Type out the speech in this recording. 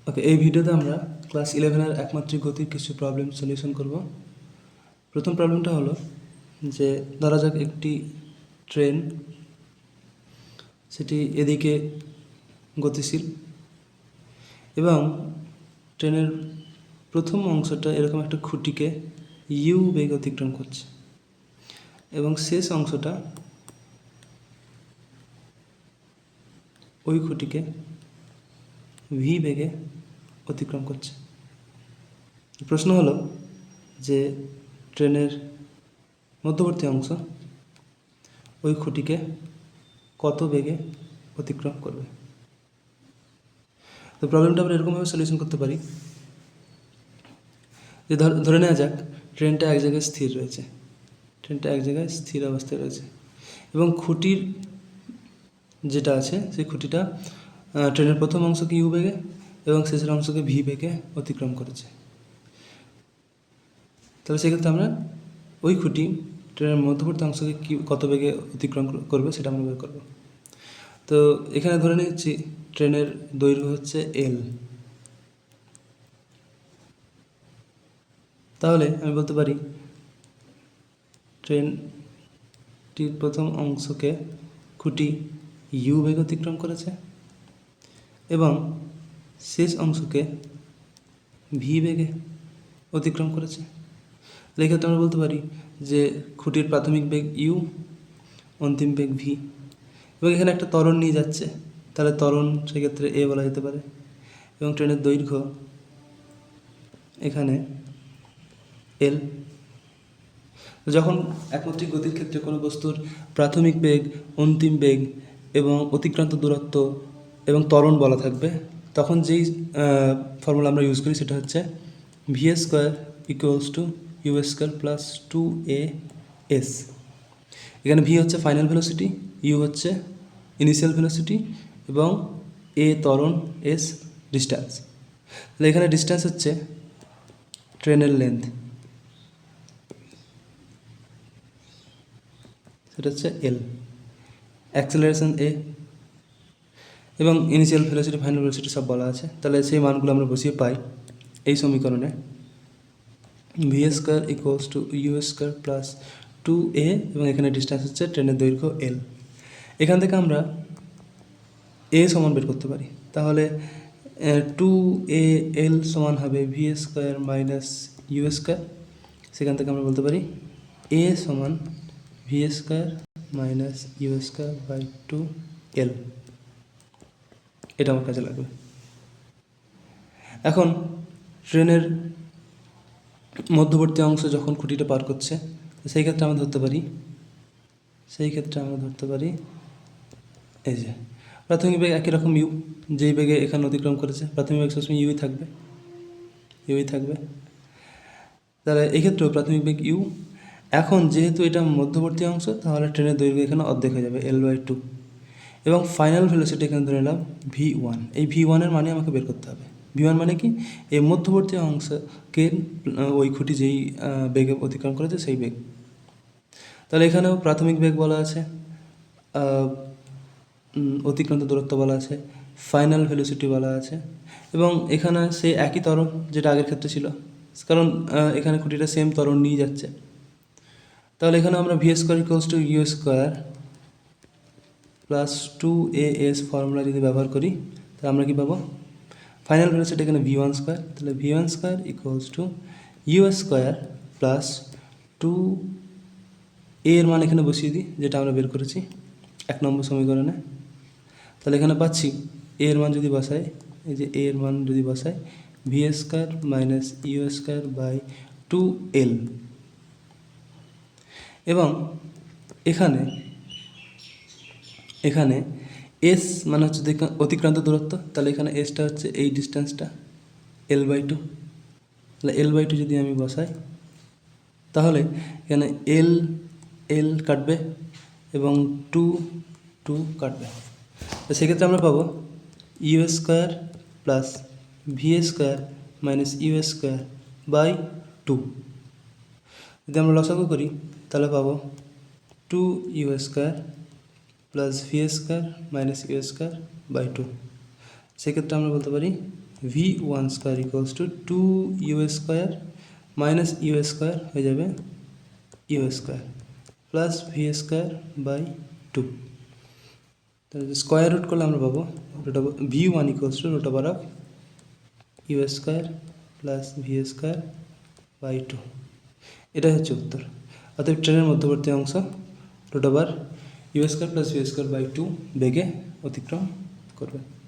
ওকে, এই ভিডিওতে আমরা ক্লাস 11-এর একমাত্রিক গতির কিছু প্রবলেম সলিউশন করব। প্রথম প্রবলেমটা হলো যে ধরা যাক একটি ট্রেন, সেটি এদিকে গতিশীল এবং ট্রেনের প্রথম অংশটা এরকম একটা খুঁটিকে ইউ বেগে অতিক্রম করছে এবং শেষ অংশটা ওই খুঁটিকে ভি বেগে অতিক্রম করছে। প্রশ্ন হলো যে ট্রেনের মধ্যবর্তী অংশ ওই খুঁটিকে কত বেগে অতিক্রম করবে। তো প্রবলেমটা আমরা এরকমভাবে সলিউশন করতে পারি যে ধরে নেওয়া যাক ট্রেনটা এক জায়গায় স্থির রয়েছে, ট্রেনটা এক জায়গায় স্থির অবস্থায় রয়েছে এবং খুঁটির যেটা আছে সেই খুঁটিটা ট্রেনের প্রথম অংশকে ইউ বেগে এবং শেষের অংশকে ভি বেগে অতিক্রম করেছে। তাহলে সেক্ষেত্রে আমরা ওই খুঁটি ট্রেনের মধ্যবর্তী অংশকে কত বেগে অতিক্রম করবে সেটা আমরা বের করব। তো এখানে ধরে নিচ্ছি ট্রেনের দৈর্ঘ্য হচ্ছে এল। তাহলে আমি বলতে পারি ট্রেনটির প্রথম অংশকে খুঁটি ইউ বেগে অতিক্রম করেছে এবং শেষ অংশকে ভি বেগে অতিক্রম করেছে। এক্ষেত্রে আমরা বলতে পারি যে খুঁটির প্রাথমিক বেগ ইউ, অন্তিম বেগ ভি এবং এখানে একটা ত্বরণ নিয়ে যাচ্ছে, তাহলে ত্বরণ সেক্ষেত্রে এ বলা যেতে পারে এবং ট্রেনের দৈর্ঘ্য এখানে এল। যখন একমাত্রিক গতির ক্ষেত্রে কোনো বস্তুর প্রাথমিক বেগ, অন্তিম বেগ এবং অতিক্রান্ত দূরত্ব এবং ত্বরণ বলা থাকবে, তখন যেই ফর্মুলা আমরা ইউজ করি সেটা হচ্ছে v square equals to u square plus 2as। এখানে ভি হচ্ছে ফাইনাল ভেলোসিটি, ইউ হচ্ছে ইনিশিয়াল ভেলোসিটি এবং এ ত্বরণ, এস ডিস্ট্যান্স। তাহলে এখানে ডিস্ট্যান্স হচ্ছে ট্রেনের লেন্থ, সেটা হচ্ছে এল, অ্যাক্সেলারেশন এ এবং ইনিশিয়াল ভেলোসিটি, ফাইনাল ভেলোসিটি সব বলা আছে। তাহলে সেই মানগুলো আমরা বসিয়ে পাই এই সমীকরণে v square equals to u square plus 2a এবং এখানে ডিস্ট্যান্স হচ্ছে ট্রেনের দৈর্ঘ্য এল। এখান থেকে আমরা এ সমান বের করতে পারি। তাহলে 2al সমান হবে v square minus u square. সেখান থেকে আমরা বলতে পারি এ সমান v square minus u square by 2l। এটা আমার কাছে লাগবে। এখন ট্রেনের মধ্যবর্তী অংশ যখন খুঁটিটা পার করছে সেই ক্ষেত্রে আমরা ধরতে পারি এই যে প্রাথমিক বেগ একই রকম ইউ, যেই বেগে এখানে অতিক্রম করেছে প্রাথমিক বেগ সবসময় ইউই থাকবে। তাহলে এক্ষেত্রেও প্রাথমিক বেগ ইউ। এখন যেহেতু এটা মধ্যবর্তী অংশ, তাহলে ট্রেনের দৈর্ঘ্য এখানে অর্ধেক হয়ে যাবে L/2 এবং ফাইনাল ভেলোসিটি এখানে ধরে নিলাম V1। এই V1-এর মানে আমাকে বের করতে হবে। V1 মানে কি? এই মধ্যবর্তী অংশকে ওই খুঁটি যেই বেগে অতিক্রম করেছে সেই বেগ। তাহলে এখানেও প্রাথমিক বেগ বলা আছে, অতিক্রান্ত দূরত্ব বলা আছে, ফাইনাল ভেলোসিটি বলা আছে এবং এখানে সেই একই ত্বরণ যেটা আগের ক্ষেত্রে ছিল, কারণ এখানে খুঁটিটা সেম ত্বরণ নিয়ে যাচ্ছে। তাহলে এখানে আমরা v square equals to u square plus 2as formula যদি ব্যবহার করি তাহলে আমরা কী পাবো? ফাইনাল ভেলোসিটি এখানে v1 স্কোয়ার, তাহলে v1 square equals to u square plus 2a এর মান এখানে বসিয়ে দিই, যেটা আমরা বের করেছি 1 নম্বর সমীকরণে। তাহলে এখানে পাচ্ছি a এর মান যদি বসাই, এই যে a এর মান যদি বসাই v square minus u square by 2l এবং এখানে এস মানে হচ্ছে অতিক্রান্ত দূরত্ব, তাহলে এখানে এসটা হচ্ছে এই ডিস্টেন্সটা L/2। তাহলে L/2 যদি আমি বসাই তাহলে এখানে এল কাটবে এবং 2 কাটবে। তো সেক্ষেত্রে আমরা পাবো u square plus v square minus u square by 2। যদি আমরা লসাগু করি তাহলে পাবো 2u square plus v square minus u square by 2। সেক্ষেত্রে আমরা বলতে পারি v one square equals to 2u square minus u square হয়ে যাবে u square plus v square by 2। তাহলে স্কোয়ার রুট করলে আমরা পাবো root over v one equals to root over of u square plus v square by 2। এটাই হচ্ছে উত্তর। অতএব ট্রেনের মধ্যবর্তী অংশ root over u square plus v square by 2 বেগে অতিক্রম করবে।